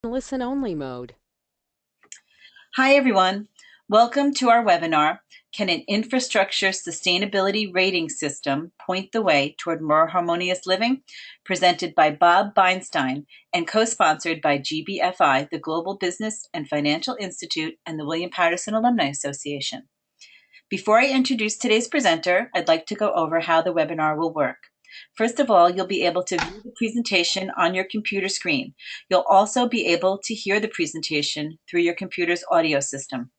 Listen-only mode. Hi, everyone. Welcome to our webinar, Can an Infrastructure Sustainability Rating System Point the Way Toward More Harmonious Living? Presented by Bob Beinstein and co-sponsored by GBFI, the Global Business and Financial Institute, and the William Patterson Alumni Association. Before I introduce today's presenter, I'd like to go over how the webinar will work. First of all, you'll be able to view the presentation on your computer screen. You'll also be able to hear the presentation through your computer's audio system.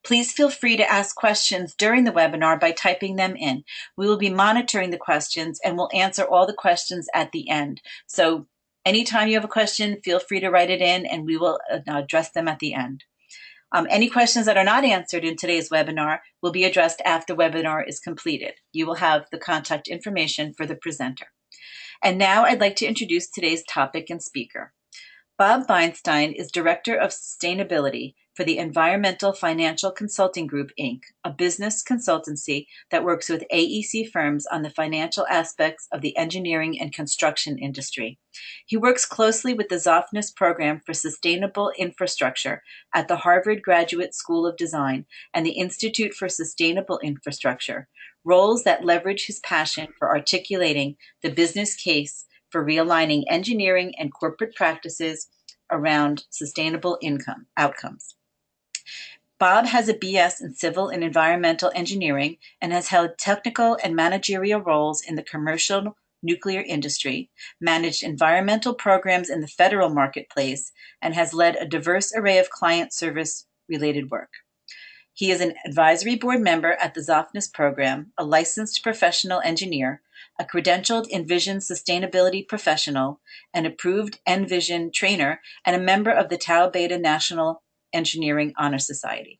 Please feel free to ask questions during the webinar by typing them in. We will be monitoring the questions and we'll answer all the questions at the end. So anytime you have a question, feel free to write it in and we will address them at the end. Any questions that are not answered in today's webinar will be addressed after the webinar is completed. You will have the contact information for the presenter. And now I'd like to introduce today's topic and speaker. Bob Beinstein is Director of Sustainability for the Environmental Financial Consulting Group, Inc., a business consultancy that works with AEC firms on the financial aspects of the engineering and construction industry. He works closely with the Zofnass Program for Sustainable Infrastructure at the Harvard Graduate School of Design and the Institute for Sustainable Infrastructure, roles that leverage his passion for articulating the business case for realigning engineering and corporate practices around sustainable outcomes. Bob has a BS in Civil and Environmental Engineering and has held technical and managerial roles in the commercial nuclear industry, managed environmental programs in the federal marketplace, and has led a diverse array of client service-related work. He is an advisory board member at the Zofnass Program, a licensed professional engineer, a credentialed Envision sustainability professional, an approved Envision trainer, and a member of the Tau Beta National Engineering Honor Society.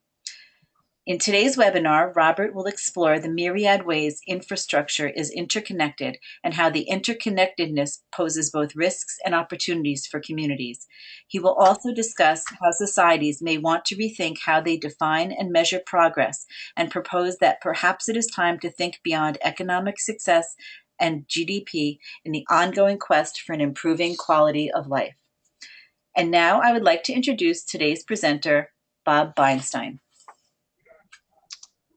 In today's webinar, Robert will explore the myriad ways infrastructure is interconnected and how the interconnectedness poses both risks and opportunities for communities. He will also discuss how societies may want to rethink how they define and measure progress and propose that perhaps it is time to think beyond economic success and GDP in the ongoing quest for an improving quality of life. And now I would like to introduce today's presenter, Bob Beinstein.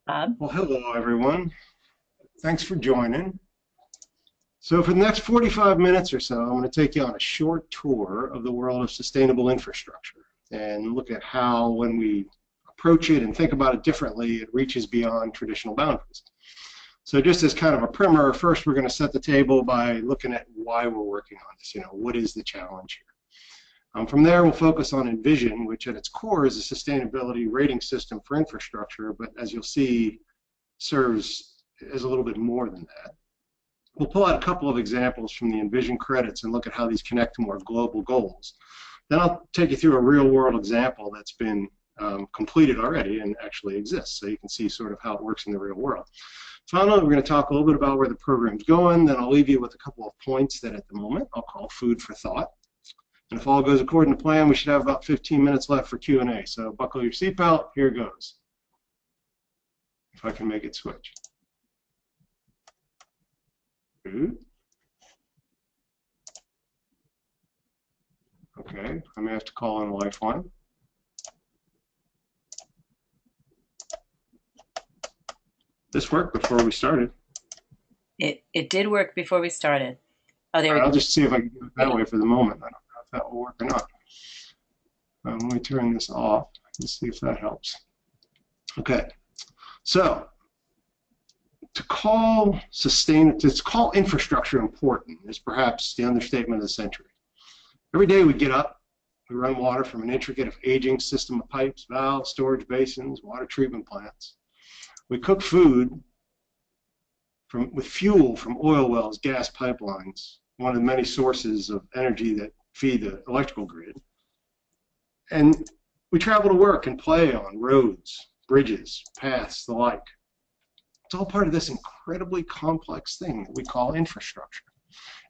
Bob? Well, hello, everyone. Thanks for joining. So for the next 45 minutes or so, I'm going to take you on a short tour of the world of sustainable infrastructure and look at how, when we approach it and think about it differently, it reaches beyond traditional boundaries. So just as kind of a primer, first we're going to set the table by looking at why we're working on this. What is the challenge here? From there, we'll focus on Envision, which at its core is a sustainability rating system for infrastructure, but as you'll see, serves as a little bit more than that. We'll pull out a couple of examples from the Envision credits and look at how these connect to more global goals. Then I'll take you through a real-world example that's been completed already and actually exists, so you can see sort of how it works in the real world. Finally, we're going to talk a little bit about where the program's going, then I'll leave you with a couple of points that at the moment I'll call food for thought. And if all goes according to plan, we should have about 15 minutes left for Q&A. So buckle your seatbelt. Here goes. If I can make it switch. Good. Okay, I may have to call in a lifeline. This worked before we started. It did work before we started. Oh, there we go. I'll just see if I can do it that way for the moment. I don't know if that will work or not. Let me turn this off and see if that helps. Okay, so to call infrastructure important is perhaps the understatement of the century. Every day we get up, we run water from an intricate aging system of pipes, valves, storage basins, water treatment plants. We cook food with fuel from oil wells, gas pipelines, one of the many sources of energy that feed the electrical grid. And we travel to work and play on roads, bridges, paths, the like. It's all part of this incredibly complex thing that we call infrastructure.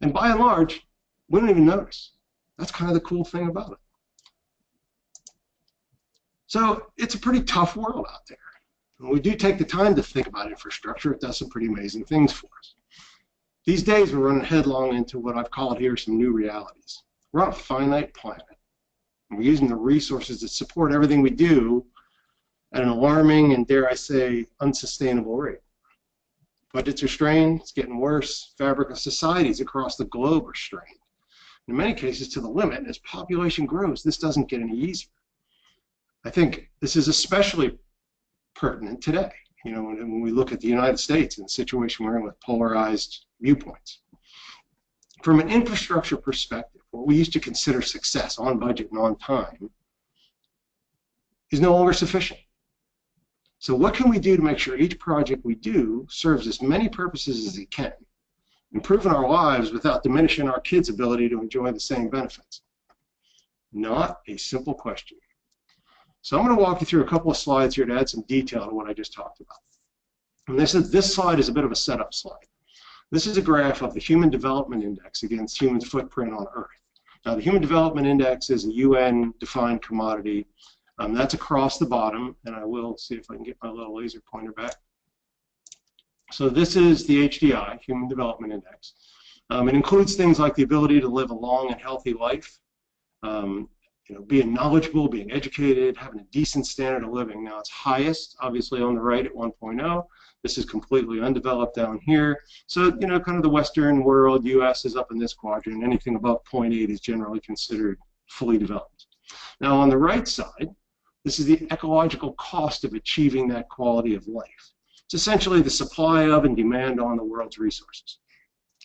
And by and large, we don't even notice. That's kind of the cool thing about it. So it's a pretty tough world out there. When we do take the time to think about infrastructure, it does some pretty amazing things for us. These days, we're running headlong into what I've called here some new realities. We're on a finite planet. And we're using the resources that support everything we do at an alarming and, dare I say, unsustainable rate. Budgets are strained, it's getting worse. Fabric of societies across the globe are strained. In many cases to the limit. As population grows, this doesn't get any easier. I think this is especially pertinent today, when we look at the United States and the situation we're in with polarized viewpoints. From an infrastructure perspective, what we used to consider success on budget and on time is no longer sufficient. So what can we do to make sure each project we do serves as many purposes as it can, improving our lives without diminishing our kids' ability to enjoy the same benefits? Not a simple question. So I'm going to walk you through a couple of slides here to add some detail to what I just talked about. And this slide is a bit of a setup slide. This is a graph of the Human Development Index against human footprint on Earth. Now, the Human Development Index is a UN-defined commodity. That's across the bottom, and I will see if I can get my little laser pointer back. So this is the HDI, Human Development Index. It includes things like the ability to live a long and healthy life, being knowledgeable, being educated, having a decent standard of living. Now, it's highest, obviously, on the right at 1.0. This is completely undeveloped down here. So, kind of the Western world, US is up in this quadrant. Anything above 0.8 is generally considered fully developed. Now, on the right side, this is the ecological cost of achieving that quality of life. It's essentially the supply of and demand on the world's resources.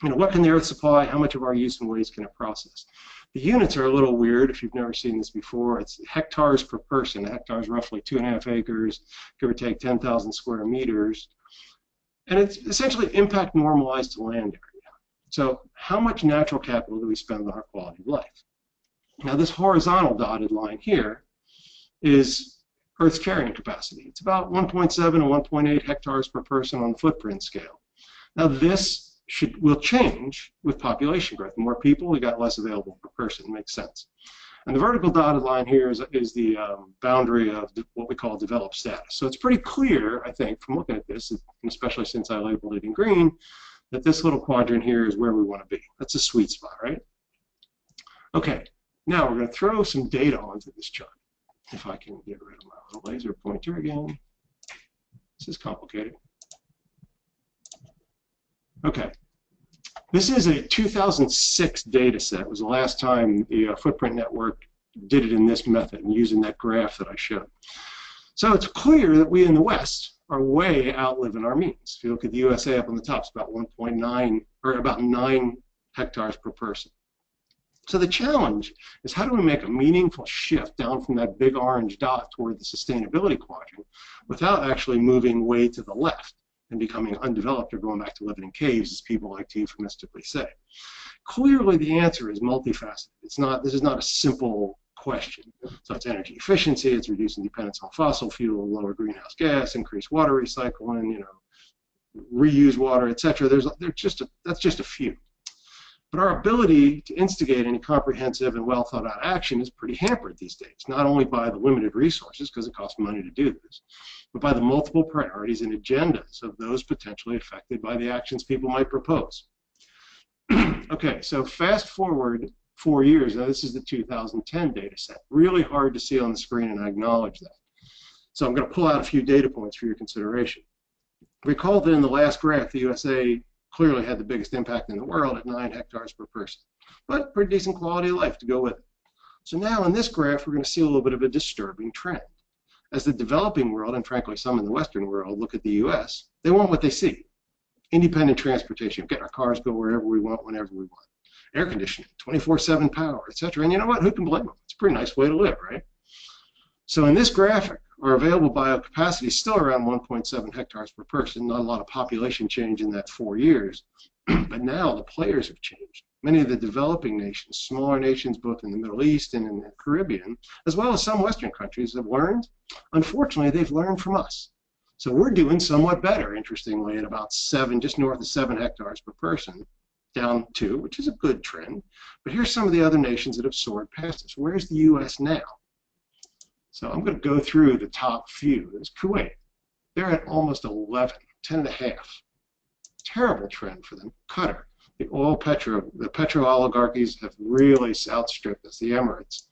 What can the Earth supply? How much of our use and waste can it process? The units are a little weird if you've never seen this before. It's hectares per person. A hectare is roughly 2.5 acres, give or take 10,000 square meters. And it's essentially impact normalized to land area. So how much natural capital do we spend on our quality of life? Now, this horizontal dotted line here is Earth's carrying capacity. It's about 1.7 to 1.8 hectares per person on the footprint scale. Now, this will change with population growth. More people, we got less available per person. It makes sense. And the vertical dotted line here is the boundary of what we call developed status. So it's pretty clear, I think, from looking at this, especially since I labeled it in green, that this little quadrant here is where we want to be. That's a sweet spot, right? Okay, now we're going to throw some data onto this chart. If I can get rid of my little laser pointer again. This is complicated. Okay. This is a 2006 data set. It was the last time the Footprint Network did it in this method and using that graph that I showed. So it's clear that we in the West are way outliving our means. If you look at the USA up on the top, it's about 1.9 or about 9 hectares per person. So the challenge is, how do we make a meaningful shift down from that big orange dot toward the sustainability quadrant without actually moving way to the left and becoming undeveloped or going back to living in caves, as people like to euphemistically say? Clearly, the answer is multifaceted. This is not a simple question. So it's energy efficiency, it's reducing dependence on fossil fuel, lower greenhouse gas, increased water recycling, reuse water, etc. That's just a few. But our ability to instigate any comprehensive and well thought out action is pretty hampered these days, not only by the limited resources, because it costs money to do this, but by the multiple priorities and agendas of those potentially affected by the actions people might propose. Okay, so fast forward 4 years. Now, this is the 2010 data set. Really hard to see on the screen, and I acknowledge that. So I'm going to pull out a few data points for your consideration. Recall that in the last graph, the USA clearly had the biggest impact in the world at 9 hectares per person, but pretty decent quality of life to go with it. So now in this graph, we're going to see a little bit of a disturbing trend. As the developing world, and frankly some in the Western world, look at the US, they want what they see. Independent transportation, get our cars go wherever we want, whenever we want. Air conditioning, 24/7 power, etc. And you know what? Who can blame them? It's a pretty nice way to live, right? So in this graphic, our available biocapacity is still around 1.7 hectares per person. Not a lot of population change in that 4 years. But now the players have changed. Many of the developing nations, smaller nations both in the Middle East and in the Caribbean, as well as some Western countries, have learned. Unfortunately, they've learned from us. So we're doing somewhat better, interestingly, at about 7, just north of 7 hectares per person, down 2, which is a good trend. But here's some of the other nations that have soared past us. Where's the US now? So I'm going to go through the top few. There's Kuwait. They're at almost 11, 10.5. Terrible trend for them. Qatar. The petro oligarchies have really outstripped us. The Emirates.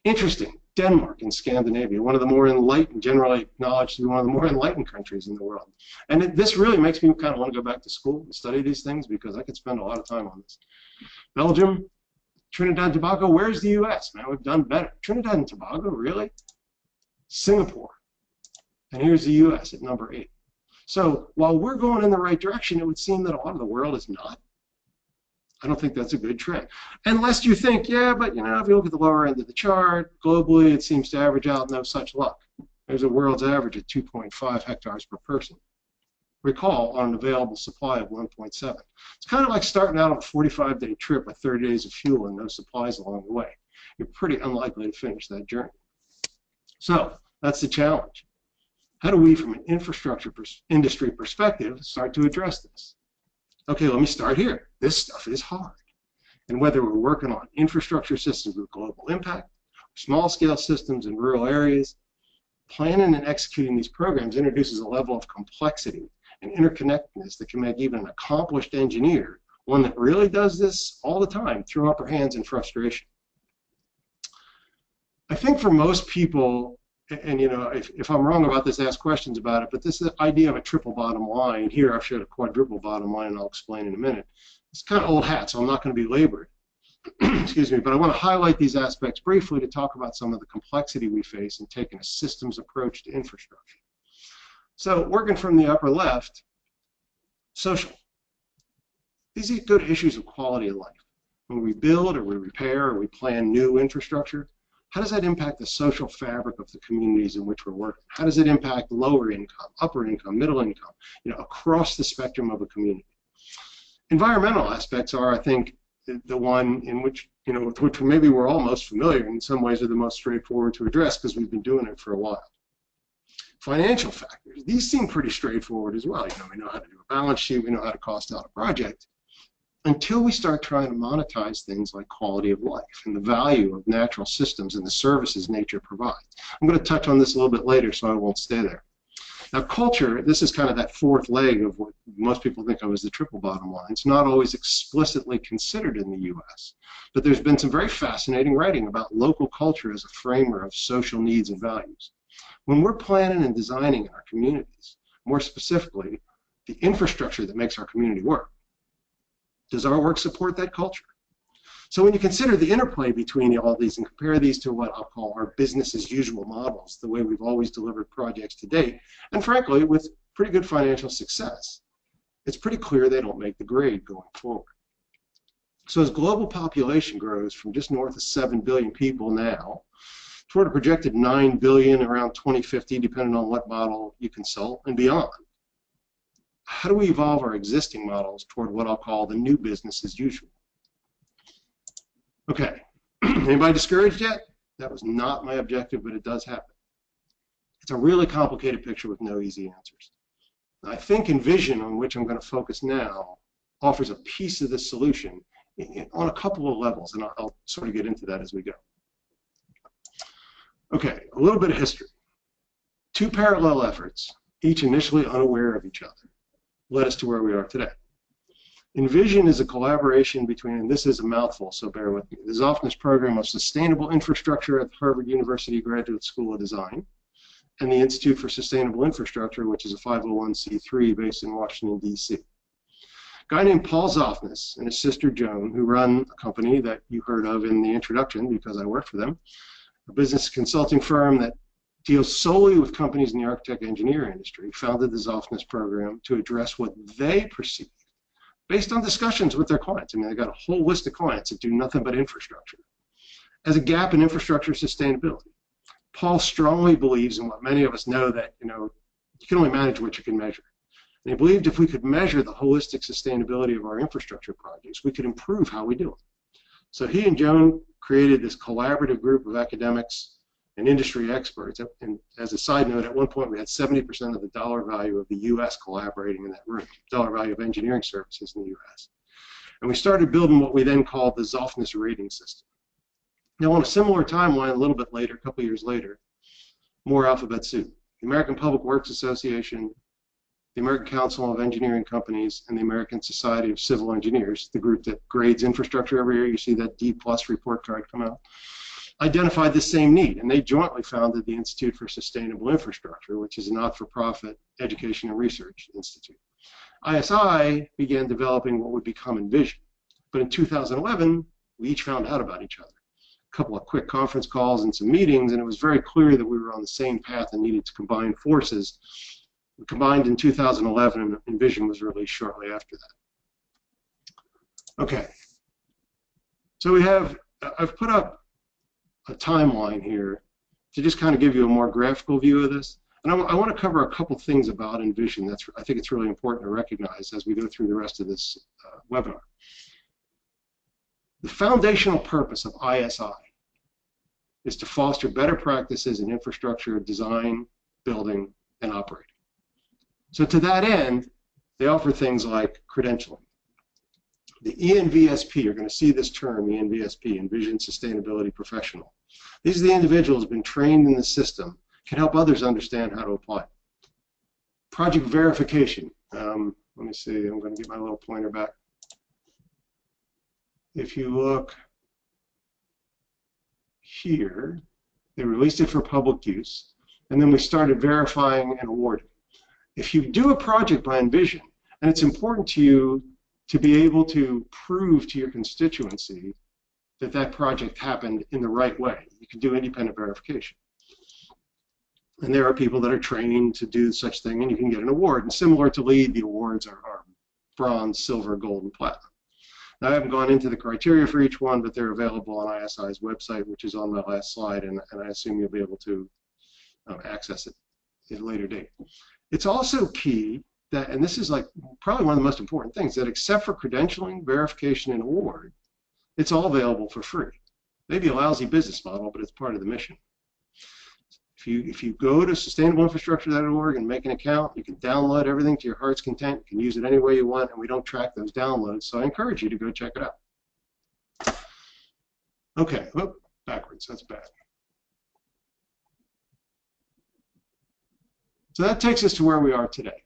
Interesting. Denmark in Scandinavia, one of the more enlightened, generally acknowledged to be one of the more enlightened countries in the world. And this really makes me kind of want to go back to school and study these things because I could spend a lot of time on this. Belgium, Trinidad and Tobago, where's the US? Man, we've done better. Trinidad and Tobago, really? Singapore. And here's the US at number 8. So while we're going in the right direction, it would seem that a lot of the world is not. I don't think that's a good trend. Unless you think, yeah, but if you look at the lower end of the chart, globally it seems to average out no such luck. There's a world's average at 2.5 hectares per person. Recall, on an available supply of 1.7. It's kind of like starting out on a 45-day trip with 30 days of fuel and no supplies along the way. You're pretty unlikely to finish that journey. So that's the challenge. How do we, from an infrastructure industry perspective, start to address this? Okay, let me start here. This stuff is hard. And whether we're working on infrastructure systems with global impact, small-scale systems in rural areas, planning and executing these programs introduces a level of complexity and interconnectedness that can make even an accomplished engineer, one that really does this all the time, throw up her hands in frustration. I think for most people, and if I'm wrong about this, ask questions about it, but this idea of a triple bottom line, here I've showed a quadruple bottom line, and I'll explain in a minute. It's kind of old hat, so I'm not going to be labored. Excuse me, but I want to highlight these aspects briefly to talk about some of the complexity we face in taking a systems approach to infrastructure. So working from the upper left, social. These are good issues of quality of life. When we build or we repair or we plan new infrastructure, how does that impact the social fabric of the communities in which we're working? How does it impact lower income, upper income, middle income, across the spectrum of a community? Environmental aspects are, I think, the one in which, with which maybe we're all most familiar, and in some ways are the most straightforward to address because we've been doing it for a while. Financial factors, these seem pretty straightforward as well. We know how to do a balance sheet, we know how to cost out a project, until we start trying to monetize things like quality of life and the value of natural systems and the services nature provides. I'm going to touch on this a little bit later, so I won't stay there. Now, culture, this is kind of that fourth leg of what most people think of as the triple bottom line. It's not always explicitly considered in the U.S., but there's been some very fascinating writing about local culture as a framer of social needs and values. When we're planning and designing in our communities, more specifically, the infrastructure that makes our community work, does our work support that culture? So when you consider the interplay between all these and compare these to what I'll call our business as usual models, the way we've always delivered projects to date, and frankly, with pretty good financial success, it's pretty clear they don't make the grade going forward. So as global population grows from just north of 7 billion people now, toward a projected 9 billion around 2050, depending on what model you consult, and beyond, how do we evolve our existing models toward what I'll call the new business as usual? Okay, anybody discouraged yet? That was not my objective, but it does happen. It's a really complicated picture with no easy answers. I think Envision, on which I'm going to focus now, offers a piece of the solution on a couple of levels, and I'll sort of get into that as we go. Okay, a little bit of history. Two parallel efforts, each initially unaware of each other, led us to where we are today. Envision is a collaboration between, and this is a mouthful, so bear with me, the Zofnass Program of Sustainable Infrastructure at the Harvard University Graduate School of Design, and the Institute for Sustainable Infrastructure, which is a 501c3 based in Washington, D.C. A guy named Paul Zofnass and his sister Joan, who run a company that you heard of in the introduction because I work for them, a business consulting firm that deals solely with companies in the architect engineer industry, founded the Zofnass Program to address what they perceive based on discussions with their clients. I mean, they've got a whole list of clients that do nothing but infrastructure, as a gap in infrastructure sustainability. Paul strongly believes in what many of us know, that you can only manage what you can measure. And he believed if we could measure the holistic sustainability of our infrastructure projects, we could improve how we do it. So he and Joan created this collaborative group of academics and industry experts. And as a side note, at one point we had 70% of the dollar value of the U.S. collaborating in that room, dollar value of engineering services in the U.S. And we started building what we then called the Zofnass rating system. Now, on a similar timeline, a little bit later, a couple years later, more alphabet soup. The American Public Works Association, the American Council of Engineering Companies, and the American Society of Civil Engineers, the group that grades infrastructure every year. You see that D+ report card come out. identified the same need, and they jointly founded the Institute for Sustainable Infrastructure, which is a not-for-profit education and research institute. ISI began developing what would become Envision, but in 2011, we each found out about each other. A couple of quick conference calls and some meetings, and it was very clear that we were on the same path and needed to combine forces. We combined in 2011, and Envision was released shortly after that. Okay, so I've put up a timeline here to just kind of give you a more graphical view of this. And I want to cover a couple things about Envision. I think it's really important to recognize as we go through the rest of this webinar. The foundational purpose of ISI is to foster better practices in infrastructure design, building, and operating. So to that end, they offer things like credentialing. The ENVSP, you're going to see this term, ENVSP, Envision Sustainability Professional. These are the individuals who have been trained in the system, can help others understand how to apply it. Project verification. Let me see, I'm going to get my little pointer back. If you look here, they released it for public use, and then we started verifying and awarding. If you do a project by Envision, and it's important to you to be able to prove to your constituency that that project happened in the right way, you can do independent verification. And there are people that are trained to do such thing, and you can get an award. And similar to LEED, the awards are bronze, silver, gold, and platinum. Now, I haven't gone into the criteria for each one, but they're available on ISI's website, which is on my last slide, and I assume you'll be able to access it at a later date. It's also key that, and this is like probably one of the most important things, that except for credentialing, verification, and award, it's all available for free. Maybe a lousy business model, but it's part of the mission. If you go to sustainableinfrastructure.org and make an account, you can download everything to your heart's content. You can use it any way you want, and we don't track those downloads, so I encourage you to go check it out. Okay, whoop, backwards, that's bad. So that takes us to where we are today.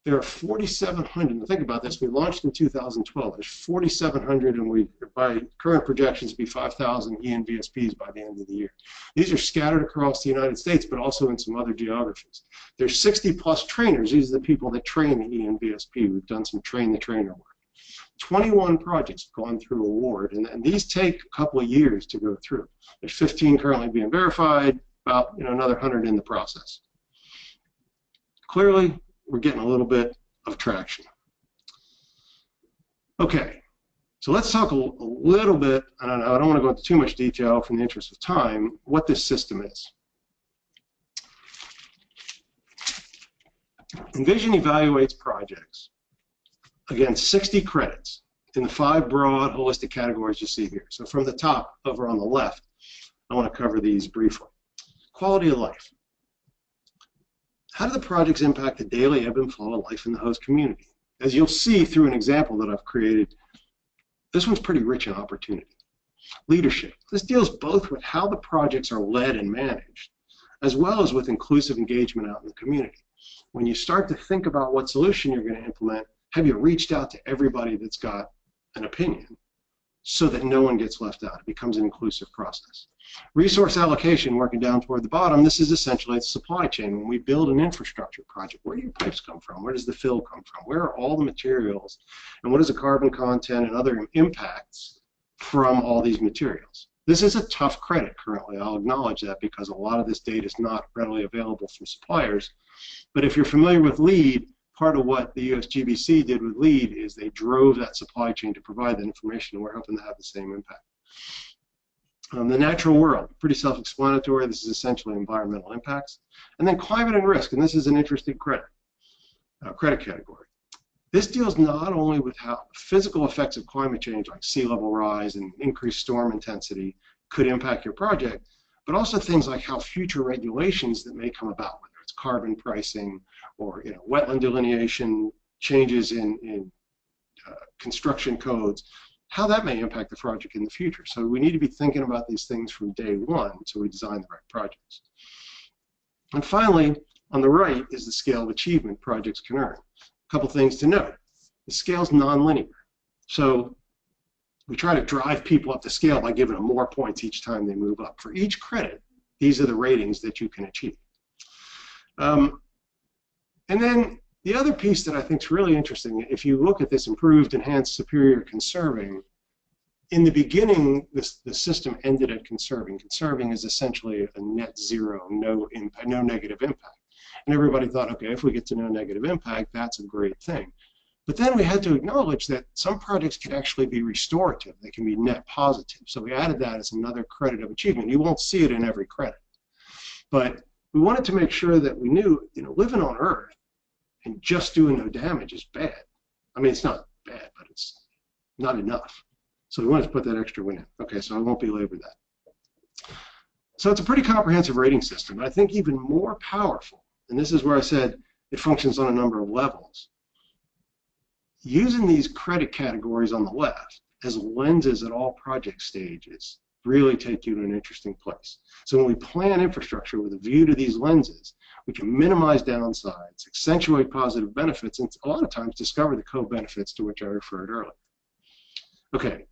There are 4,700. Think about this. We launched in 2012. There's 4,700, and we, by current projections, will be 5,000 ENVSPs by the end of the year. These are scattered across the United States, but also in some other geographies. There's 60+ trainers. These are the people that train the ENVSP. We've done some train-the-trainer work. 21 projects have gone through award, and these take a couple of years to go through. There's 15 currently being verified, about another 100 in the process. Clearly, we're getting a little bit of traction. Okay, so let's talk a little bit, I don't want to go into too much detail from the interest of time, what this system is. Envision evaluates projects against 60 credits in the 5 broad holistic categories you see here. So from the top over on the left, I want to cover these briefly. Quality of life. How do the projects impact the daily ebb and flow of life in the host community? As you'll see through an example that I've created, this one's pretty rich in opportunity. Leadership. This deals both with how the projects are led and managed, as well as with inclusive engagement out in the community. When you start to think about what solution you're going to implement, have you reached out to everybody that's got an opinion so that no one gets left out? It becomes an inclusive process. Resource allocation, working down toward the bottom, this is essentially the supply chain. When we build an infrastructure project, where do your pipes come from? Where does the fill come from? Where are all the materials? And what is the carbon content and other impacts from all these materials? This is a tough credit currently. I'll acknowledge that because a lot of this data is not readily available from suppliers. But if you're familiar with LEED, part of what the USGBC did with LEED is they drove that supply chain to provide that information, and we're hoping to have the same impact. The natural world, pretty self-explanatory. This is essentially environmental impacts. And then climate and risk, and this is an interesting credit category. This deals not only with how physical effects of climate change, like sea level rise and increased storm intensity, could impact your project, but also things like how future regulations that may come about, whether it's carbon pricing or wetland delineation, changes in construction codes, how that may impact the project in the future. So we need to be thinking about these things from day one so we design the right projects. And finally, on the right is the scale of achievement projects can earn. A couple things to note. The scale is nonlinear. So we try to drive people up the scale by giving them more points each time they move up. For each credit, these are the ratings that you can achieve. And then the other piece that I think is really interesting, if you look at this improved, enhanced, superior, conserving, in the beginning, the system ended at conserving. Conserving is essentially a net zero, no negative impact. And everybody thought, okay, if we get to no negative impact, that's a great thing. But then we had to acknowledge that some projects can actually be restorative. They can be net positive. So we added that as another credit of achievement. You won't see it in every credit. But we wanted to make sure that we knew, living on Earth and just doing no damage is bad. I mean, it's not bad, but it's not enough. So we wanted to put that extra win in. Okay, so I won't belabor that. So it's a pretty comprehensive rating system. I think even more powerful, and this is where I said it functions on a number of levels. Using these credit categories on the left as lenses at all project stages really take you to an interesting place. So when we plan infrastructure with a view to these lenses, we can minimize downsides, accentuate positive benefits, and a lot of times discover the co-benefits to which I referred earlier. Okay,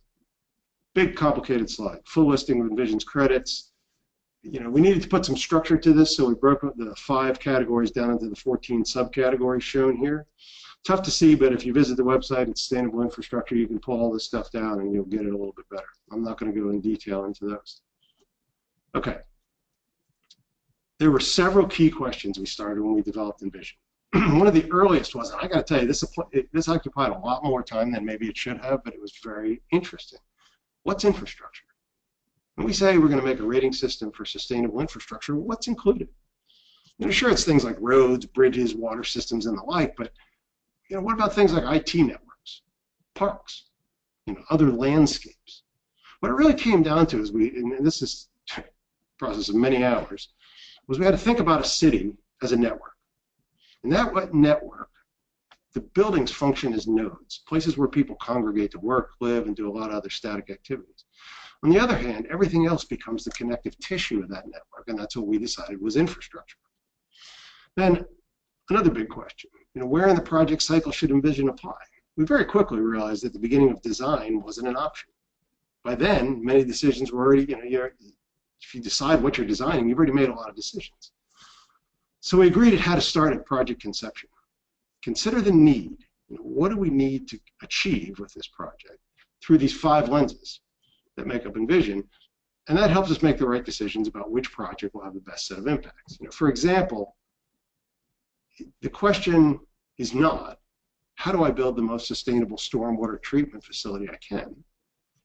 big complicated slide, full listing of Envision's credits. We needed to put some structure to this, so we broke the 5 categories down into the 14 subcategories shown here. Tough to see, but if you visit the website at Sustainable Infrastructure, you can pull all this stuff down and you'll get it a little bit better. I'm not going to go in detail into those. Okay. There were several key questions we started when we developed Envision. One of the earliest was, and I got to tell you, this occupied a lot more time than maybe it should have, but it was very interesting. What's infrastructure? When we say we're going to make a rating system for sustainable infrastructure, what's included? Sure, it's things like roads, bridges, water systems, and the like, but what about things like IT networks, parks, other landscapes? What it really came down to is and this is a process of many hours, was we had to think about a city as a network. And that network, the buildings function as nodes, places where people congregate to work, live, and do a lot of other static activities. On the other hand, everything else becomes the connective tissue of that network, and that's what we decided was infrastructure. Then another big question, where in the project cycle should Envision apply? We very quickly realized that the beginning of design wasn't an option. By then, many decisions were already, if you decide what you're designing, you've already made a lot of decisions. So we agreed it had to start at project conception. Consider the need. What do we need to achieve with this project through these 5 lenses that make up Envision? And that helps us make the right decisions about which project will have the best set of impacts. For example, the question is not, how do I build the most sustainable stormwater treatment facility I can?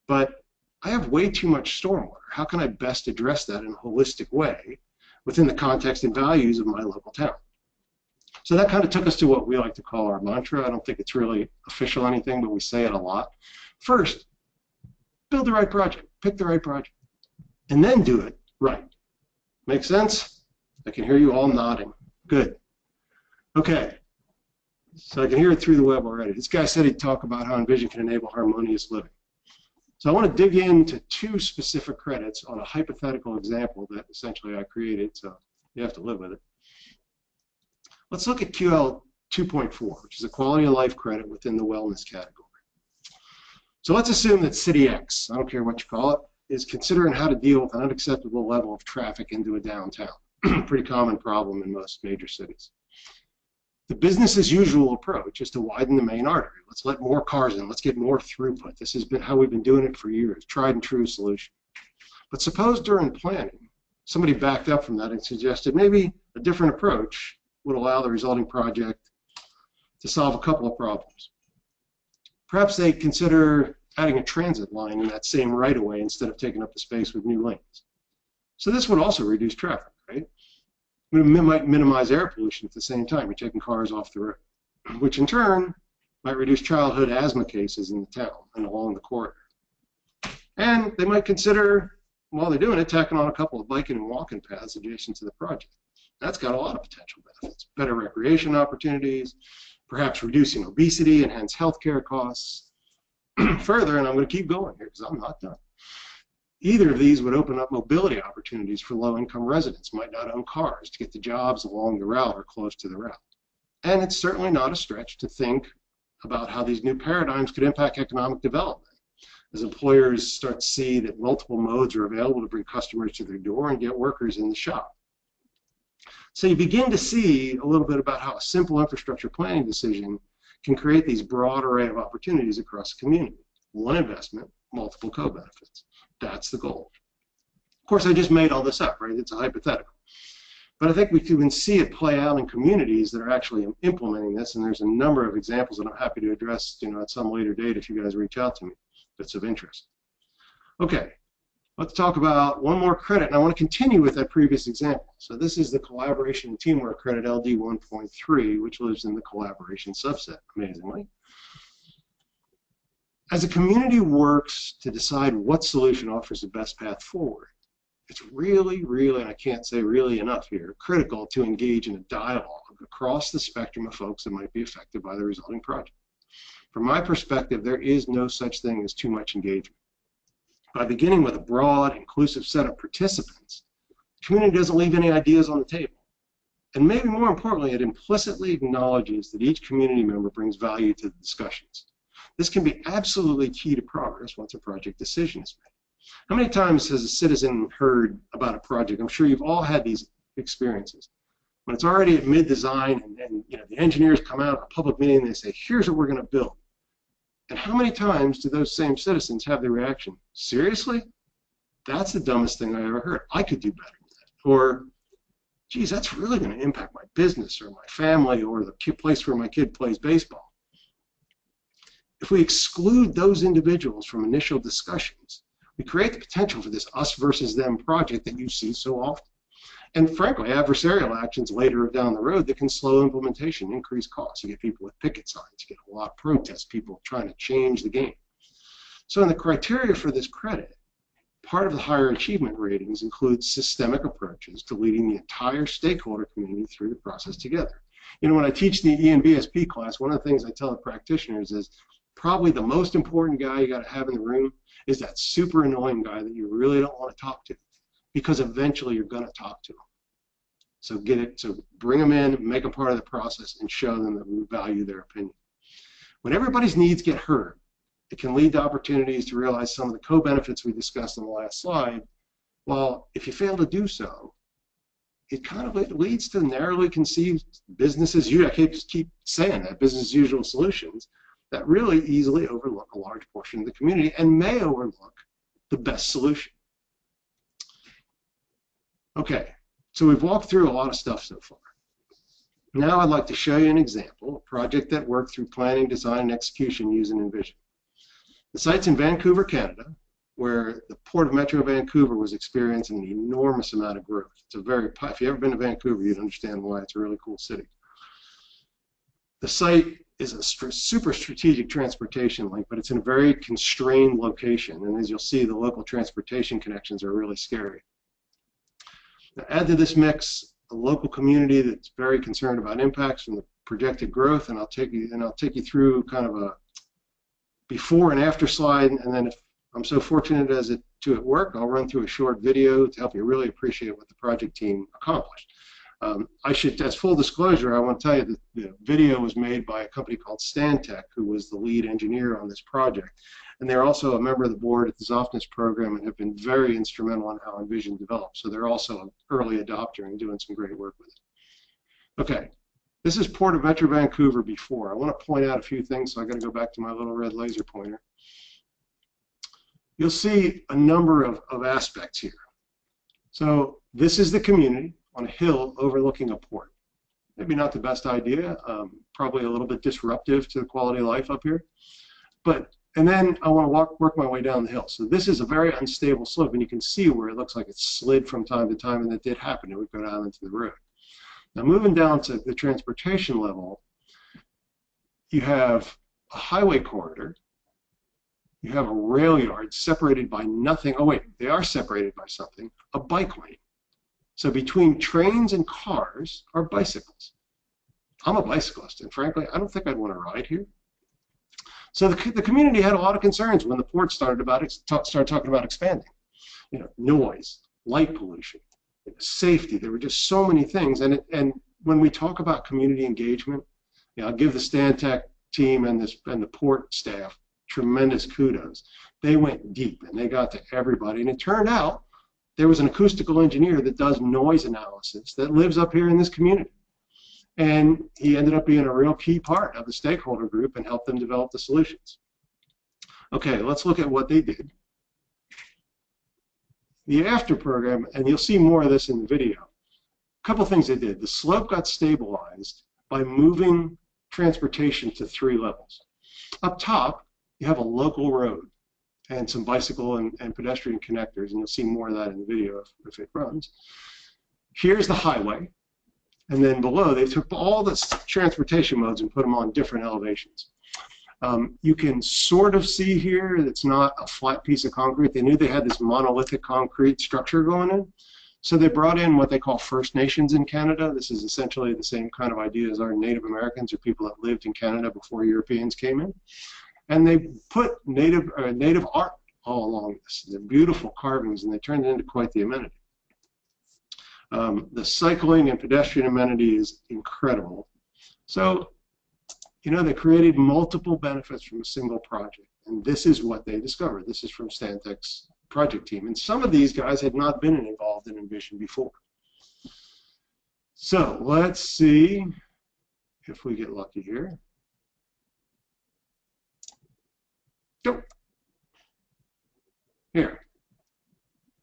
But I have way too much stormwater. How can I best address that in a holistic way within the context and values of my local town? So that kind of took us to what we like to call our mantra. I don't think it's really official anything, but we say it a lot. First, build the right project, pick the right project, and then do it right. Make sense? I can hear you all nodding. Good. Okay, so I can hear it through the web already. This guy said he'd talk about how Envision can enable harmonious living. So I want to dig into 2 specific credits on a hypothetical example that essentially I created, so you have to live with it. Let's look at QL 2.4, which is a quality of life credit within the wellness category. So let's assume that City X, I don't care what you call it, is considering how to deal with an unacceptable level of traffic into a downtown. Pretty common problem in most major cities. The business as usual approach is to widen the main artery. Let's let more cars in. Let's get more throughput. This has been how we've been doing it for years. Tried and true solution. But suppose during planning, somebody backed up from that and suggested maybe a different approach would allow the resulting project to solve a couple of problems. Perhaps they consider adding a transit line in that same right-of-way instead of taking up the space with new lanes. So this would also reduce traffic, right? It might minimize air pollution at the same time. You're taking cars off the road, which in turn might reduce childhood asthma cases in the town and along the corridor. And they might consider, while they're doing it, tacking on a couple of biking and walking paths adjacent to the project. That's got a lot of potential benefits. Better recreation opportunities, perhaps reducing obesity and hence healthcare costs. Further, and I'm going to keep going here because I'm not done. Either of these would open up mobility opportunities for low-income residents, might not own cars, to get to jobs along the route or close to the route. And it's certainly not a stretch to think about how these new paradigms could impact economic development. as employers start to see that multiple modes are available to bring customers to their door and get workers in the shop. So you begin to see a little bit about how a simple infrastructure planning decision can create these broad array of opportunities across the community. One investment, multiple co-benefits. That's the goal. Of course, I just made all this up, right? It's a hypothetical. But I think we can see it play out in communities that are actually implementing this, and there's a number of examples that I'm happy to address, at some later date if you guys reach out to me if it's of interest. Okay, let's talk about one more credit, and I want to continue with that previous example. So this is the collaboration and teamwork credit LD 1.3, which lives in the collaboration subset, amazingly. As a community works to decide what solution offers the best path forward, it's really, and I can't say really enough here, critical to engage in a dialogue across the spectrum of folks that might be affected by the resulting project. From my perspective, there is no such thing as too much engagement. By beginning with a broad, inclusive set of participants, the community doesn't leave any ideas on the table. And maybe more importantly, it implicitly acknowledges that each community member brings value to the discussions. This can be absolutely key to progress once a project decision is made. How many times has a citizen heard about a project? I'm sure you've all had these experiences. When it's already at mid-design and the engineers come out at a public meeting and they say, here's what we're going to build. And how many times do those same citizens have the reaction, seriously? That's the dumbest thing I ever heard. I could do better than that. Or, geez, that's really going to impact my business or my family or the place where my kid plays baseball. If we exclude those individuals from initial discussions, we create the potential for this us versus them project that you see so often. And frankly, adversarial actions later down the road that can slow implementation, increase costs. You get people with picket signs, you get a lot of protests, people trying to change the game. So in the criteria for this credit, part of the higher achievement ratings includes systemic approaches to leading the entire stakeholder community through the process together. When I teach the ENBSP class, one of the things I tell the practitioners is probably the most important guy you got to have in the room is that super annoying guy that you really don't want to talk to, because eventually you're going to talk to them. So bring them in, make them part of the process, and show them that we value their opinion. When everybody's needs get heard, it can lead to opportunities to realize some of the co-benefits we discussed on the last slide. Well, if you fail to do so, it kind of leads to narrowly conceived business as usual. I keep saying that, business as usual solutions that really easily overlook a large portion of the community and may overlook the best solution. Okay, so we've walked through a lot of stuff so far. Now I'd like to show you an example, a project that worked through planning, design, and execution using Envision. The site's in Vancouver, Canada, where the Port of Metro Vancouver was experiencing an enormous amount of growth. If you've ever been to Vancouver, you'd understand why it's a really cool city. The site is a super strategic transportation link, but it's in a very constrained location. And as you'll see, the local transportation connections are really scary. Now, add to this mix a local community that's very concerned about impacts from the projected growth, and I'll take you through kind of a before and after slide, and then if I'm so fortunate as to work, I'll run through a short video to help you really appreciate what the project team accomplished. As full disclosure, I want to tell you that the video was made by a company called Stantec, who was the lead engineer on this project. And they're also a member of the board at the Zoftness program and have been very instrumental in how Envision developed. So they're also an early adopter and doing some great work with it. Okay, this is Port of Metro Vancouver before. I want to point out a few things, so I got to go back to my little red laser pointer. You'll see a number of aspects here. So this is the community on a hill overlooking a port. Maybe not the best idea, probably a little bit disruptive to the quality of life up here. And then I want to work my way down the hill. So this is a very unstable slope, and you can see where it looks like it slid from time to time, and that did happen. It would go down into the road. Now moving down to the transportation level, you have a highway corridor. You have a rail yard separated by nothing. Oh wait, they are separated by something, a bike lane. So between trains and cars are bicycles. I'm a bicyclist, and frankly, I don't think I'd want to ride here. So the community had a lot of concerns when the port started talking about expanding. Noise, light pollution, safety. There were just so many things. And when we talk about community engagement, I'll give the Stantec team and the port staff tremendous kudos. They went deep and they got to everybody. And it turned out there was an acoustical engineer that does noise analysis that lives up here in this community. And he ended up being a real key part of the stakeholder group and helped them develop the solutions. Okay, let's look at what they did. The after program, and you'll see more of this in the video, a couple things they did. The slope got stabilized by moving transportation to 3 levels. Up top, you have a local road and some bicycle and pedestrian connectors, and you'll see more of that in the video if it runs. Here's the highway, and then below, they took all the transportation modes and put them on different elevations. You can sort of see here that it's not a flat piece of concrete. They knew they had this monolithic concrete structure going in. So they brought in what they call First Nations in Canada. This is essentially the same kind of idea as our Native Americans or people that lived in Canada before Europeans came in. And they put native art all along this. They're beautiful carvings, and they turned it into quite the amenity. The cycling and pedestrian amenity is incredible. So, you know, they created multiple benefits from a single project, and this is what they discovered. This is from Stantec's project team, and some of these guys had not been involved in Envision before. So let's see if we get lucky here. Go. Here.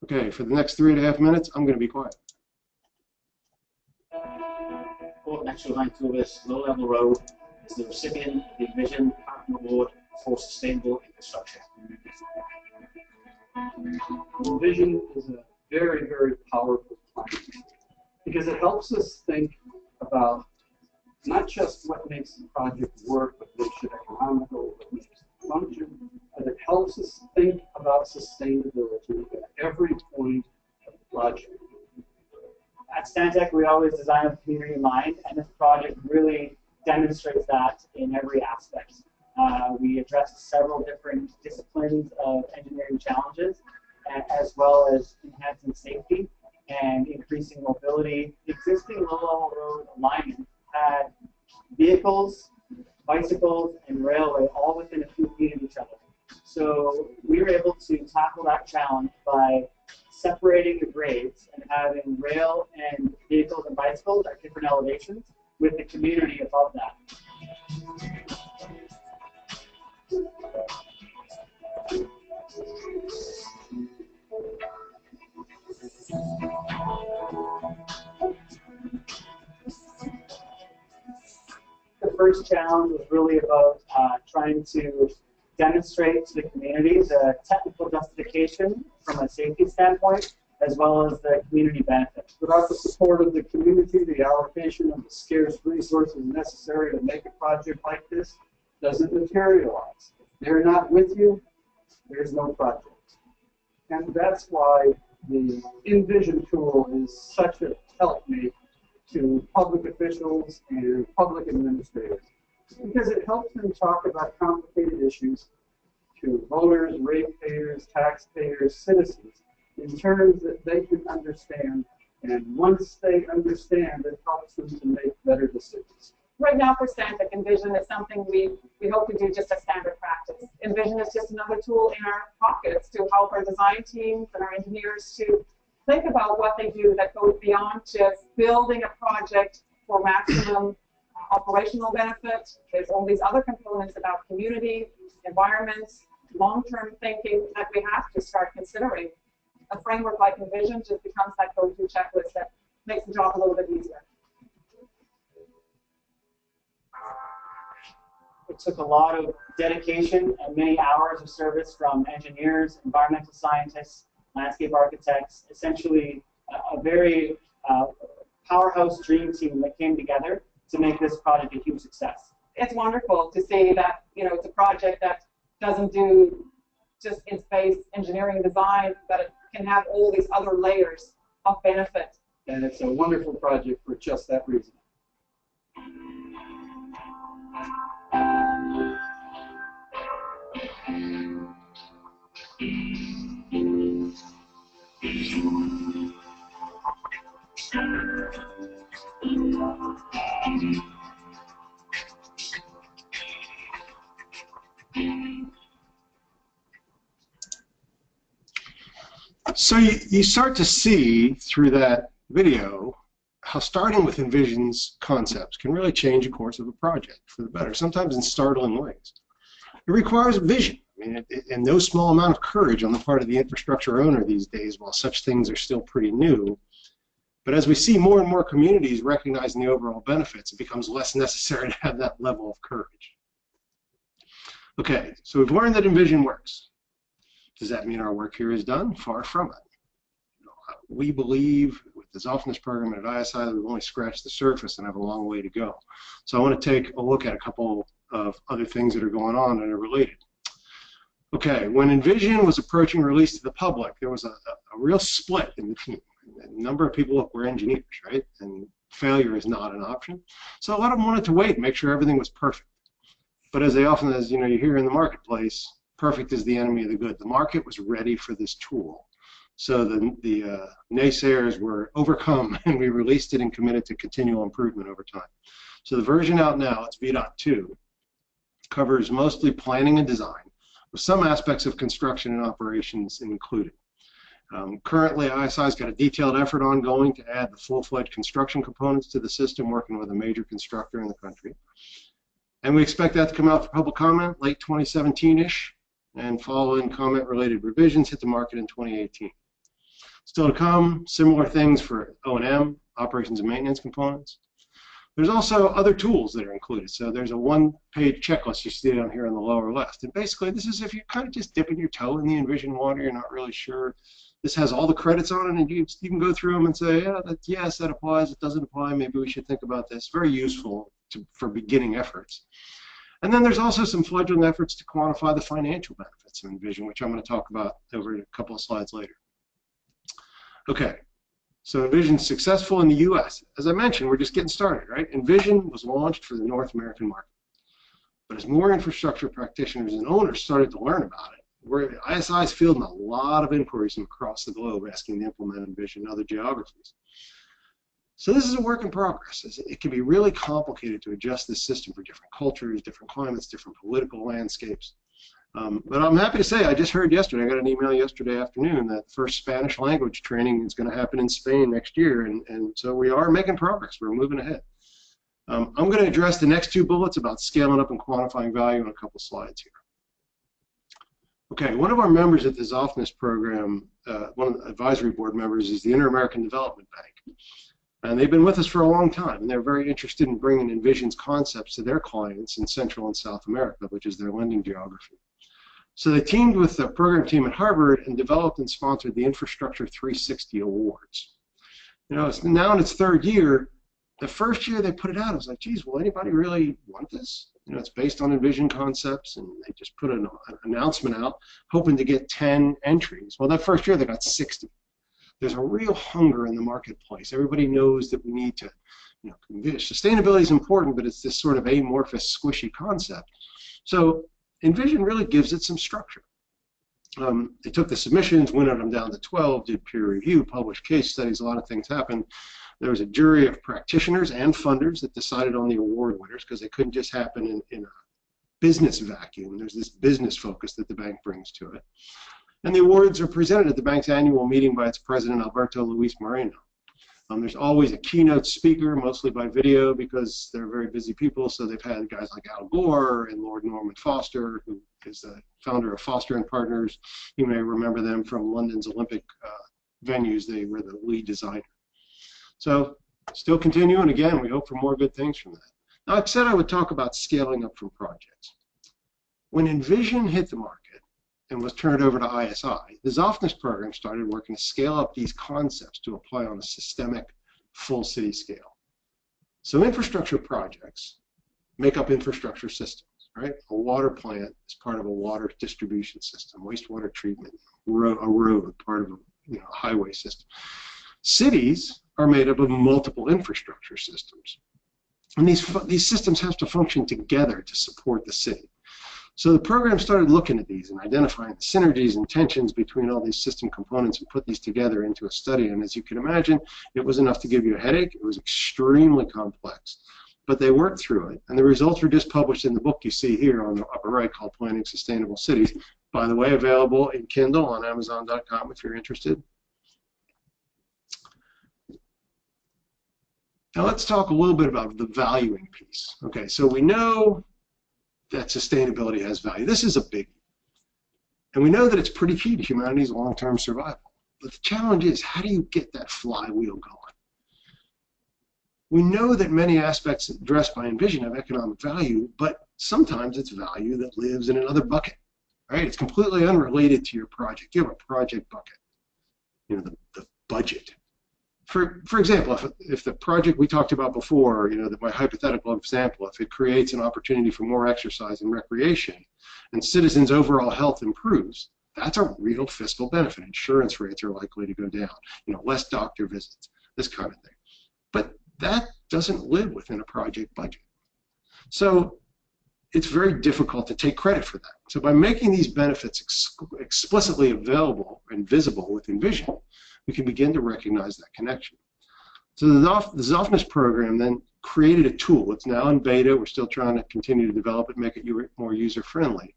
Okay, for the next 3.5 minutes, I'm going to be quiet. Natural line through this low-level road is the recipient of the Envision Partner Award for Sustainable Infrastructure. Envision is a very, very powerful plan because it helps us think about not just what makes the project work, what makes it economical, what makes it function, but it helps us think about sustainability at every point of the project. At Stantec, we always design with community in mind, and this project really demonstrates that in every aspect. We addressed several different disciplines of engineering challenges, as well as enhancing safety and increasing mobility. The existing low-level road alignment had vehicles, bicycles, and railway all within a few feet of each other. So we were able to tackle that challenge by separating the grades and having rail and vehicles and bicycles at different elevations with the community above that. The first challenge was really about trying to demonstrate to the community the technical justification from a safety standpoint, as well as the community benefits. Without the support of the community, the allocation of the scarce resources necessary to make a project like this doesn't materialize. If they're not with you, there's no project. And that's why the Envision tool is such a helpmate to public officials and public administrators, because it helps them talk about complicated issues to voters, ratepayers, taxpayers, citizens, in terms that they can understand. And once they understand, it helps them to make better decisions. Right now for Stantec, Envision is something we hope to do just as standard practice. Envision is just another tool in our pockets to help our design teams and our engineers to think about what they do that goes beyond just building a project for maximum operational benefit. There's all these other components about community, environment, long-term thinking that we have to start considering. A framework like Envision just becomes that go-to checklist that makes the job a little bit easier. It took a lot of dedication and many hours of service from engineers, environmental scientists, landscape architects, essentially a very powerhouse dream team that came together to make this project a huge success. It's wonderful to see that, you know, it's a project that doesn't do just in space engineering design, but it can have all these other layers of benefit. And it's a wonderful project for just that reason. you start to see through that video how starting with Envision's concepts can really change the course of a project for the better, sometimes in startling ways. It requires vision, and no small amount of courage on the part of the infrastructure owner these days while such things are still pretty new. But as we see more and more communities recognizing the overall benefits, it becomes less necessary to have that level of courage. Okay, so we've learned that Envision works. Does that mean our work here is done? Far from it. We believe with the Zoffness program at ISI that we've only scratched the surface and have a long way to go. So I want to take a look at a couple of other things that are going on and are related. Okay, when Envision was approaching release to the public, there was a real split in the team. A number of people, look, we're engineers, right? And failure is not an option. So a lot of them wanted to wait and make sure everything was perfect. But as you hear in the marketplace, perfect is the enemy of the good. The market was ready for this tool. So the naysayers were overcome, and we released it and committed to continual improvement over time. So the version out now, it's V.2, covers mostly planning and design, with some aspects of construction and operations included. Currently, ISI's got a detailed effort ongoing to add the full-fledged construction components to the system, working with a major constructor in the country. And we expect that to come out for public comment late 2017-ish, and following comment-related revisions hit the market in 2018. Still to come, similar things for O&M, operations and maintenance components. There's also other tools that are included. So there's a one-page checklist you see down here on the lower left. And basically, this is if you're kind of just dipping your toe in the Envision water, you're not really sure. This has all the credits on it, and you can go through them and say, yeah, yes, that applies. It doesn't apply. Maybe we should think about this. Very useful for beginning efforts. And then there's also some fledgling efforts to quantify the financial benefits of Envision, which I'm going to talk about over a couple of slides later. Okay, so Envision's successful in the U.S. As I mentioned, we're just getting started, right? Envision was launched for the North American market. But as more infrastructure practitioners and owners started to learn about it, ISI is fielding a lot of inquiries from across the globe asking to implement Envision in other geographies. So this is a work in progress. It can be really complicated to adjust this system for different cultures, different climates, different political landscapes. But I'm happy to say I just heard yesterday, I got an email yesterday afternoon that the first Spanish language training is going to happen in Spain next year, and so we are making progress. We're moving ahead. I'm going to address the next two bullets about scaling up and quantifying value in a couple slides here. Okay, one of our members at the Zoffness program, one of the advisory board members, is the Inter-American Development Bank. And they've been with us for a long time, and they're very interested in bringing Envision's concepts to their clients in Central and South America, which is their lending geography. So they teamed with the program team at Harvard and developed and sponsored the Infrastructure 360 Awards. You know, it's now in its third year. The first year they put it out, I was like, geez, will anybody really want this? You know, it's based on Envision concepts, and they just put an announcement out, hoping to get 10 entries. Well, that first year they got 60. There's a real hunger in the marketplace. Everybody knows that we need to, you know, sustainability is important, but it's this sort of amorphous, squishy concept. So Envision really gives it some structure. They took the submissions, winnowed them down to 12, did peer review, published case studies, a lot of things happened. There was a jury of practitioners and funders that decided on the award winners because they couldn't just happen in a business vacuum. There's this business focus that the bank brings to it. And the awards are presented at the bank's annual meeting by its president, Alberto Luis Moreno. There's always a keynote speaker, mostly by video, because they're very busy people. So they've had guys like Al Gore and Lord Norman Foster, who is the founder of Foster and Partners. You may remember them from London's Olympic venues. They were the lead designer. So still continuing. Again, we hope for more good things from that. Now, I said I would talk about scaling up from projects. When Envision hit the market and was turned over to ISI, the Zoffness program started working to scale up these concepts to apply on a systemic, full city scale. So infrastructure projects make up infrastructure systems, right? A water plant is part of a water distribution system, wastewater treatment, a road, part of a highway system. Cities are made up of multiple infrastructure systems. And these systems have to function together to support the city. So the program started looking at these and identifying the synergies and tensions between all these system components and put these together into a study. And as you can imagine, it was enough to give you a headache. It was extremely complex. But they worked through it. And the results were just published in the book you see here on the upper right called Planning Sustainable Cities. By the way, available in Kindle on Amazon.com if you're interested. Now let's talk a little bit about the valuing piece. Okay, so we know that sustainability has value. This is a biggie. And we know that it's pretty key to humanity's long-term survival. But the challenge is, how do you get that flywheel going? We know that many aspects addressed by Envision have economic value, but sometimes it's value that lives in another bucket, right? It's completely unrelated to your project. You have a project bucket, you know, the budget. For example, if the project we talked about before, you know, my hypothetical example, if it creates an opportunity for more exercise and recreation and citizens' overall health improves, that's a real fiscal benefit. Insurance rates are likely to go down, you know, less doctor visits, this kind of thing. But that doesn't live within a project budget. So it's very difficult to take credit for that. So by making these benefits explicitly available and visible with Envision, we can begin to recognize that connection. So the Zoffness program then created a tool. It's now in beta. We're still trying to continue to develop it, make it more user-friendly.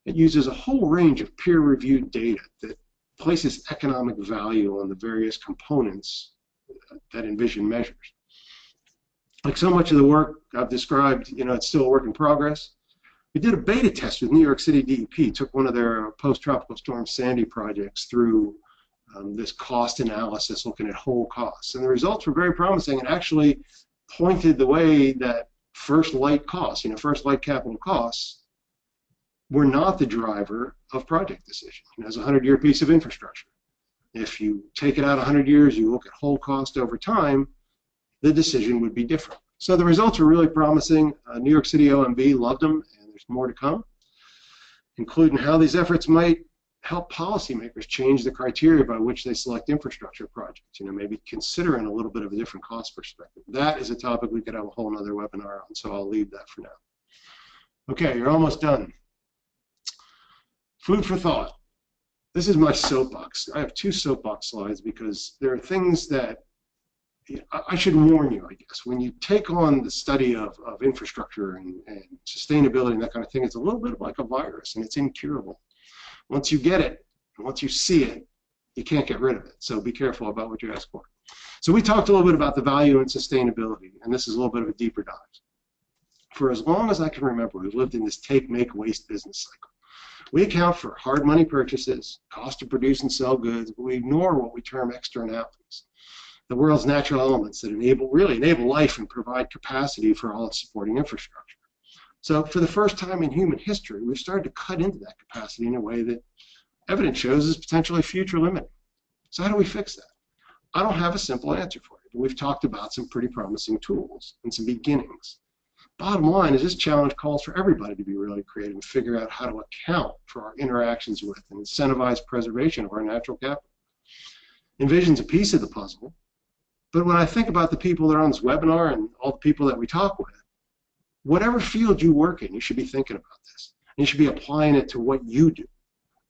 It uses a whole range of peer-reviewed data that places economic value on the various components that Envision measures. Like so much of the work I've described, you know, it's still a work in progress. We did a beta test with New York City DEP, took one of their post-tropical storm Sandy projects through this cost analysis looking at whole costs. And the results were very promising and actually pointed the way that first light costs, you know, first light capital costs, were not the driver of project decision. You know, it's a 100-year piece of infrastructure. If you take it out 100 years, you look at whole cost over time, the decision would be different. So the results were really promising. New York City OMB loved them, and there's more to come, including how these efforts might help policymakers change the criteria by which they select infrastructure projects, you know, maybe considering a little bit of a different cost perspective. That is a topic we could have a whole other webinar on, so I'll leave that for now. Okay, you're almost done. Food for thought. This is my soapbox. I have 2 soapbox slides because there are things that I should warn you, I guess. When you take on the study of infrastructure and sustainability and that kind of thing, it's a little bit like a virus, and it's incurable. Once you get it, and once you see it, you can't get rid of it. So be careful about what you ask for. So we talked a little bit about the value and sustainability, and this is a little bit of a deeper dive. For as long as I can remember, we've lived in this take, make, waste business cycle. We account for hard money purchases, cost to produce and sell goods, but we ignore what we term externalities, the world's natural elements that really enable life and provide capacity for all its supporting infrastructure. So for the first time in human history, we've started to cut into that capacity in a way that evidence shows is potentially future limiting. So how do we fix that? I don't have a simple answer for you, but we've talked about some pretty promising tools and some beginnings. Bottom line is this challenge calls for everybody to be really creative and figure out how to account for our interactions with and incentivize preservation of our natural capital. Envision's a piece of the puzzle, but when I think about the people that are on this webinar and all the people that we talk with, whatever field you work in, you should be thinking about this. And you should be applying it to what you do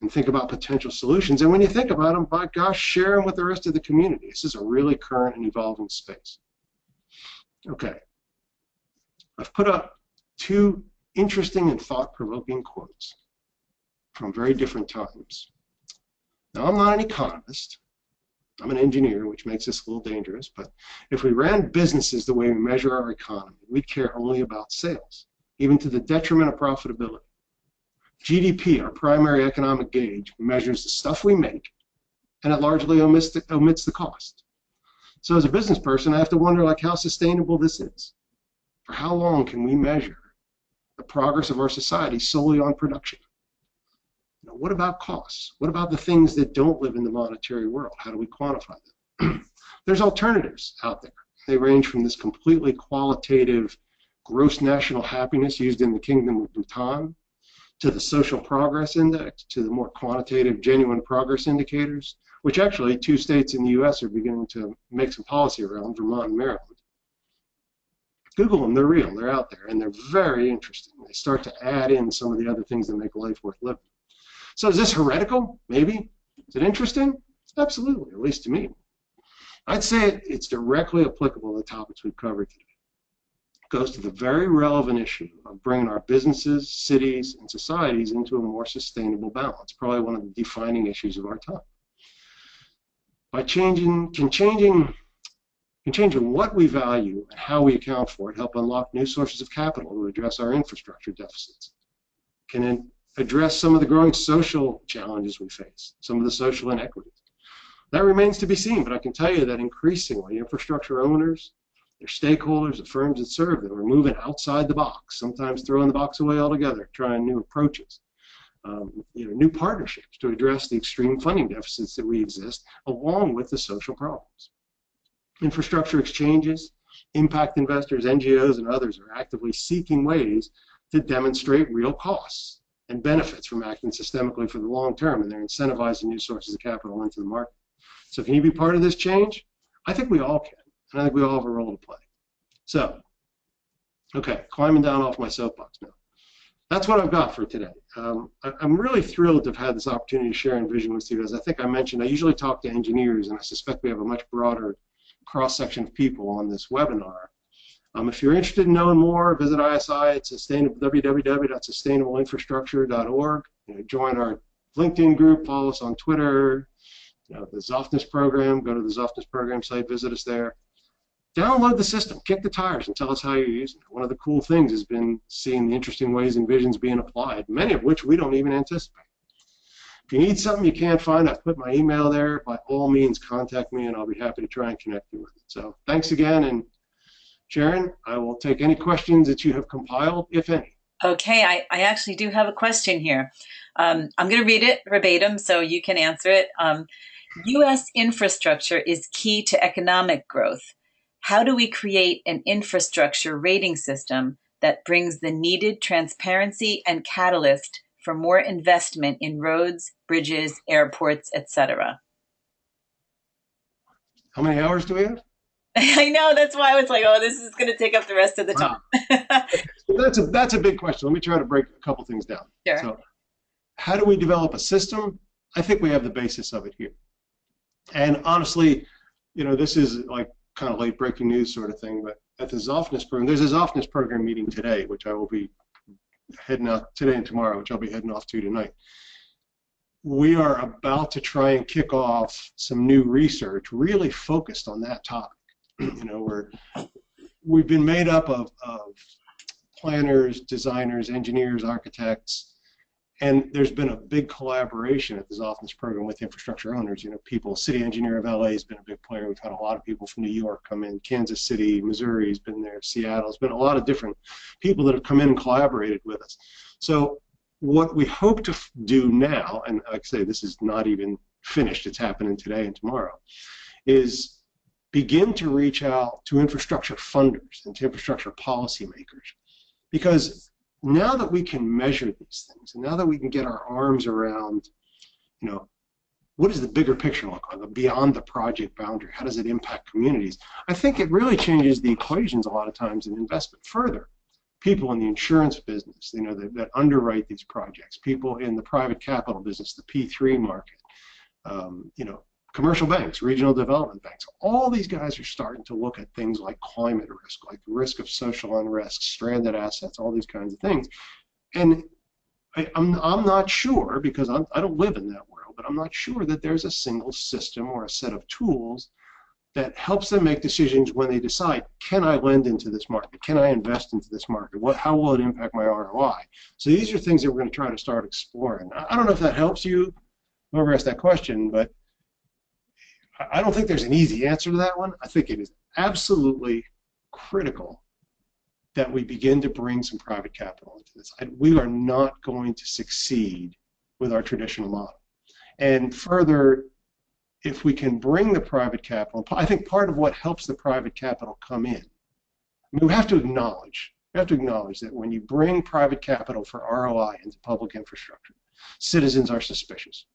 and think about potential solutions. And when you think about them, by gosh, share them with the rest of the community. This is a really current and evolving space. Okay. I've put up 2 interesting and thought-provoking quotes from very different times. Now, I'm not an economist. I'm an engineer, which makes this a little dangerous, but if we ran businesses the way we measure our economy, we'd care only about sales, even to the detriment of profitability. GDP, our primary economic gauge, measures the stuff we make, and it largely omits the cost. So as a business person, I have to wonder, like, how sustainable this is. For how long can we measure the progress of our society solely on production? You know, what about costs? What about the things that don't live in the monetary world? How do we quantify them? There's alternatives out there. They range from this completely qualitative gross national happiness used in the Kingdom of Bhutan, to the social progress index, to the more quantitative genuine progress indicators, which actually 2 states in the US are beginning to make some policy around, Vermont and Maryland. Google them, they're real, they're out there, and they're very interesting. They start to add in some of the other things that make life worth living. So is this heretical? Maybe. Is it interesting? Absolutely, at least to me. I'd say it's directly applicable to the topics we've covered today. It goes to the very relevant issue of bringing our businesses, cities, and societies into a more sustainable balance, probably one of the defining issues of our time. Can changing can change what we value and how we account for it, help unlock new sources of capital to address our infrastructure deficits. Can address some of the growing social challenges we face, some of the social inequities. That remains to be seen, but I can tell you that increasingly infrastructure owners, their stakeholders, the firms that serve them are moving outside the box, sometimes throwing the box away altogether, trying new approaches, new partnerships to address the extreme funding deficits that we exist, along with the social problems. Infrastructure exchanges, impact investors, NGOs, and others are actively seeking ways to demonstrate real costs and benefits from acting systemically for the long term, and they're incentivizing new sources of capital into the market. So can you be part of this change? I think we all can, and I think we all have a role to play. So, okay, climbing down off my soapbox now. That's what I've got for today. I'm really thrilled to have had this opportunity to share Envision with you. As I think I mentioned, I usually talk to engineers, and I suspect we have a much broader cross-section of people on this webinar. If you're interested in knowing more, visit ISI at www.sustainableinfrastructure.org. Join our LinkedIn group, follow us on Twitter, the Zofness program, go to the Zofness program site, visit us there. Download the system, kick the tires, and tell us how you're using it. One of the cool things has been seeing the interesting ways Envision's being applied, many of which we don't even anticipate. If you need something you can't find, I've put my email there. By all means, contact me, and I'll be happy to try and connect you with it. So thanks again, and Sharon, I will take any questions that you have compiled, if any. Okay, I actually do have a question here. I'm going to read it verbatim so you can answer it. U.S. infrastructure is key to economic growth. How do we create an infrastructure rating system that brings the needed transparency and catalyst for more investment in roads, bridges, airports, etc.? How many hours do we have? I know, that's why I was like, oh, this is going to take up the rest of the time. So that's a big question. Let me try to break a couple things down. Sure. So, how do we develop a system? I think we have the basis of it here. And honestly, this is like kind of late breaking news sort of thing, but at the Zofness program, there's a Zofness program meeting today, which I will be heading out today and tomorrow, which I'll be heading off to tonight. We are about to try and kick off some new research really focused on that topic. We've been made up of planners, designers, engineers, architects, and there's been a big collaboration at the Zofness program with infrastructure owners. People, City Engineer of LA has been a big player. We've had a lot of people from New York come in. Kansas City, Missouri has been there. Seattle has been a lot of different people that have come in and collaborated with us. So what we hope to do now, and like I say, this is not even finished, it's happening today and tomorrow, is begin to reach out to infrastructure funders and to infrastructure policymakers. Because now that we can measure these things, and now that we can get our arms around, what does the bigger picture look like beyond the project boundary? How does it impact communities? I think it really changes the equations a lot of times in investment further. People in the insurance business, that underwrite these projects, people in the private capital business, the P3 market, commercial banks, regional development banks, all these guys are starting to look at things like climate risk, like the risk of social unrest, stranded assets, all these kinds of things. And I'm not sure, because I don't live in that world, but I'm not sure that there's a single system or a set of tools that helps them make decisions when they decide, can I lend into this market? Can I invest into this market? How will it impact my ROI? So these are things that we're going to try to start exploring. I don't know if that helps you, whoever asked that question, but I don't think there's an easy answer to that one. I think it is absolutely critical that we begin to bring some private capital into this. We are not going to succeed with our traditional model. And further, if we can bring the private capital, I think part of what helps the private capital come in, we have to acknowledge that when you bring private capital for ROI into public infrastructure, citizens are suspicious.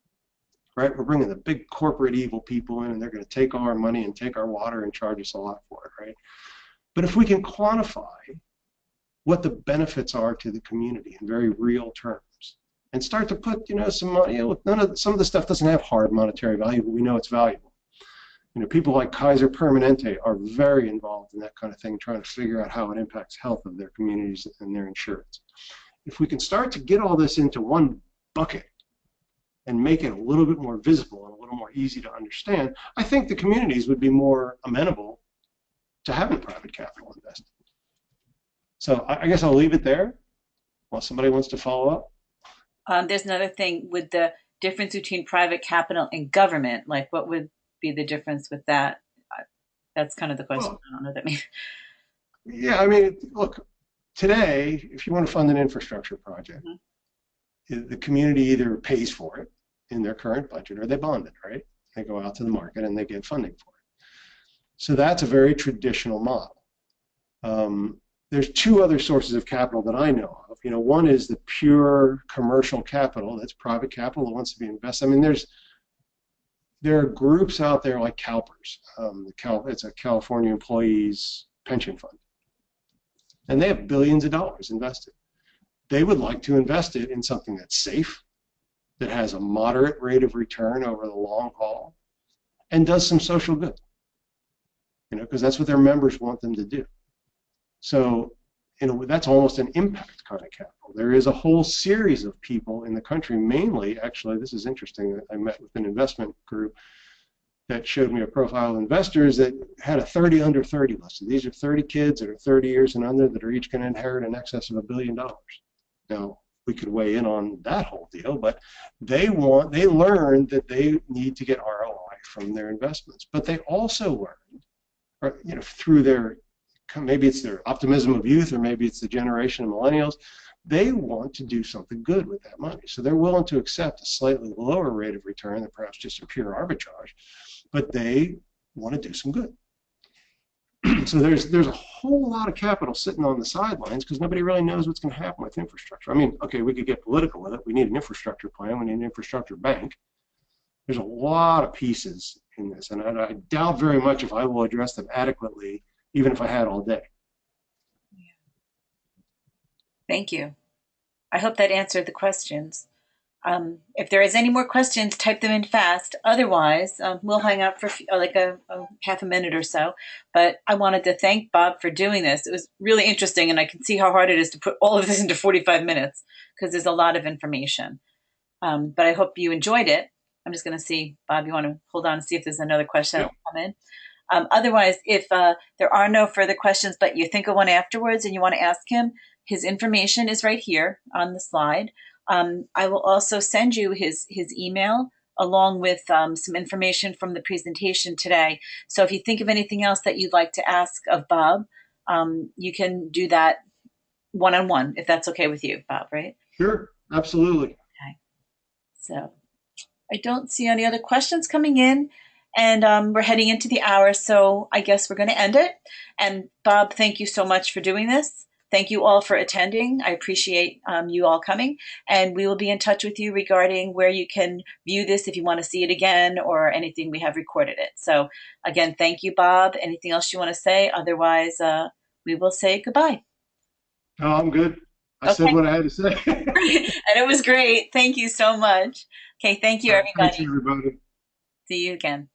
Right? We're bringing the big corporate evil people in, and they're going to take all our money and take our water and charge us a lot for it, right? But if we can quantify what the benefits are to the community in very real terms, and start to put, some money, some of the stuff doesn't have hard monetary value, but we know it's valuable. People like Kaiser Permanente are very involved in that kind of thing, trying to figure out how it impacts health of their communities and their insurance. If we can start to get all this into one bucket, and make it a little bit more visible and a little more easy to understand, I think the communities would be more amenable to having private capital invested. So I guess I'll leave it there unless somebody wants to follow up. There's another thing with the difference between private capital and government. Like, what would be the difference with that? That's kind of the question. Well, I don't know what that means. yeah, I mean, look, today, if you want to fund an infrastructure project, the community either pays for it in their current budget or they bond it, right? They go out to the market and they get funding for it. So that's a very traditional model. There's two other sources of capital that I know of. You know, one is the pure commercial capital. That's private capital that wants to be invested. I mean, there are groups out there like CalPERS. It's a California Employees Pension Fund, and they have billions of dollars invested. They would like to invest it in something that's safe, that has a moderate rate of return over the long haul, and does some social good. You know, because that's what their members want them to do. So, you know, that's almost an impact kind of capital. There is a whole series of people in the country, mainly, actually, this is interesting, I met with an investment group that showed me a profile of investors that had a 30 under 30 list. So these are 30 kids that are 30 years and under that are each going to inherit in excess of $1 billion. Now, we could weigh in on that whole deal, but they learned that they need to get ROI from their investments. But they also learned, or, you know, through their, maybe it's their optimism of youth, or maybe it's the generation of millennials, they want to do something good with that money. So they're willing to accept a slightly lower rate of return than perhaps just a pure arbitrage, but they want to do some good. So there's a whole lot of capital sitting on the sidelines because nobody really knows what's going to happen with infrastructure. I mean, okay, we could get political with it. We need an infrastructure plan. We need an infrastructure bank. There's a lot of pieces in this, and I doubt very much if I will address them adequately, even if I had all day. Thank you. I hope that answered the questions. If there is any more questions, type them in fast. Otherwise, we'll hang out for like a half a minute or so. But I wanted to thank Bob for doing this. It was really interesting, and I can see how hard it is to put all of this into 45 minutes because there's a lot of information. But I hope you enjoyed it. I'm just going to see, Bob, you want to hold on and see if there's another question that will come in? Otherwise, if there are no further questions, but you think of one afterwards and you want to ask him, his information is right here on the slide. I will also send you his email along with some information from the presentation today. So if you think of anything else that you'd like to ask of Bob, you can do that one-on-one, if that's okay with you, Bob, right? Sure, absolutely. Okay. So I don't see any other questions coming in. And we're heading into the hour, so I guess we're going to end it. And Bob, thank you so much for doing this. Thank you all for attending. I appreciate you all coming. And we will be in touch with you regarding where you can view this if you want to see it again or anything. We have recorded it. So again, thank you, Bob. Anything else you want to say? Otherwise, we will say goodbye. No, I'm good. I said what I had to say. And it was great. Thank you so much. Okay, thank you, everybody. Thanks, everybody. See you again.